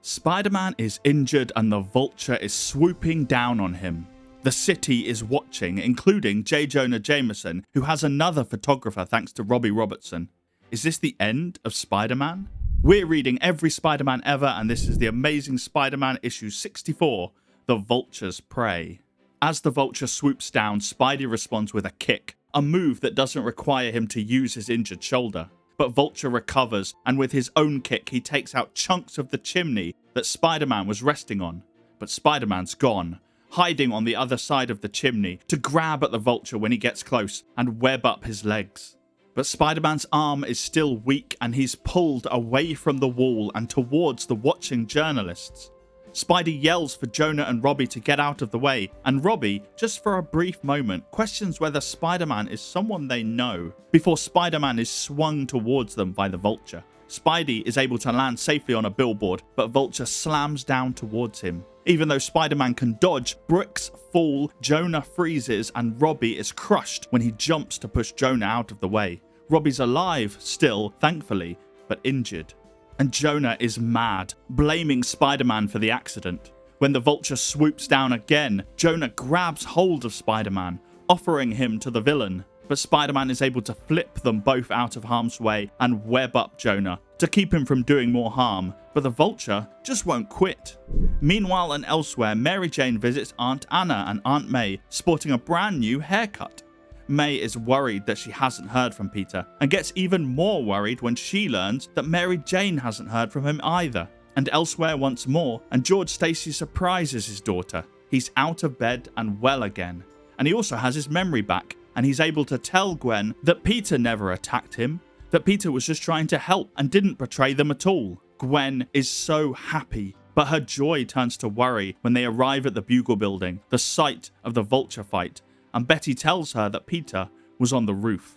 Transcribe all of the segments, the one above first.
Spider-Man is injured and the Vulture is swooping down on him. The city is watching, including Jonah Jameson, who has another photographer thanks to Robbie Robertson. Is this the end of Spider-Man? We're reading every Spider-Man ever, and this is the Amazing Spider-Man issue 64, The Vulture's Prey. As the Vulture swoops down, Spidey responds with a kick, a move that doesn't require him to use his injured shoulder. But Vulture recovers, and with his own kick, he takes out chunks of the chimney that Spider-Man was resting on. But Spider-Man's gone, hiding on the other side of the chimney to grab at the Vulture when he gets close and web up his legs. But Spider-Man's arm is still weak, and he's pulled away from the wall and towards the watching journalists. Spidey yells for Jonah and Robbie to get out of the way, and Robbie, just for a brief moment, questions whether Spider-Man is someone they know, before Spider-Man is swung towards them by the Vulture. Spidey is able to land safely on a billboard, but Vulture slams down towards him. Even though Spider-Man can dodge, bricks fall, Jonah freezes, and Robbie is crushed when he jumps to push Jonah out of the way. Robbie's alive still, thankfully, but injured. And Jonah is mad, blaming Spider-Man for the accident. When the Vulture swoops down again, Jonah grabs hold of Spider-Man, offering him to the villain. But Spider-Man is able to flip them both out of harm's way and web up Jonah to keep him from doing more harm. But the Vulture just won't quit. Meanwhile and elsewhere, Mary Jane visits Aunt Anna and Aunt May, sporting a brand new haircut. May is worried that she hasn't heard from Peter, and gets even more worried when she learns that Mary Jane hasn't heard from him either. And elsewhere once more, and George Stacy surprises his daughter. He's out of bed and well again. And he also has his memory back, and he's able to tell Gwen that Peter never attacked him, that Peter was just trying to help and didn't betray them at all. Gwen is so happy, but her joy turns to worry when they arrive at the Bugle building, the site of the Vulture fight, and Betty tells her that Peter was on the roof.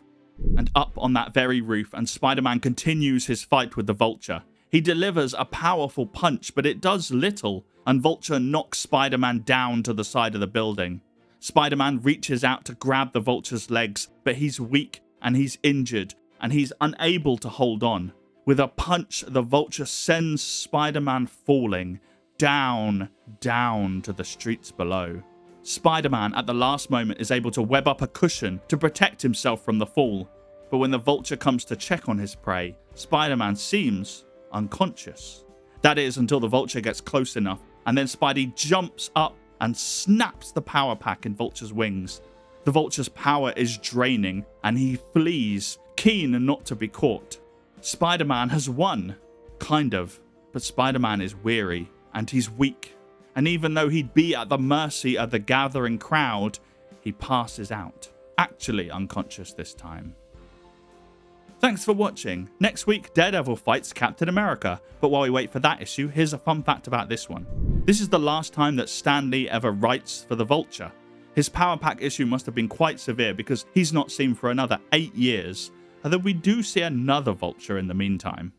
And up on that very roof, and Spider-Man continues his fight with the Vulture. He delivers a powerful punch, but it does little, and Vulture knocks Spider-Man down to the side of the building. Spider-Man reaches out to grab the Vulture's legs, but he's weak and he's injured, and he's unable to hold on. With a punch, the Vulture sends Spider-Man falling down to the streets below. Spider-Man at the last moment is able to web up a cushion to protect himself from the fall, but when the Vulture comes to check on his prey, Spider-Man seems unconscious. That is until the Vulture gets close enough, and then Spidey jumps up and snaps the power pack in Vulture's wings. The Vulture's power is draining, and he flees, keen not to be caught. Spider-Man has won, kind of, but Spider-Man is weary, and he's weak. And even though he'd be at the mercy of the gathering crowd, he passes out. Actually unconscious this time. Thanks for watching. Next week, Daredevil fights Captain America. But while we wait for that issue, here's a fun fact about this one. This is the last time that Stan Lee ever writes for the Vulture. His Power Pack issue must have been quite severe because he's not seen for another 8 years. Although we do see another Vulture in the meantime.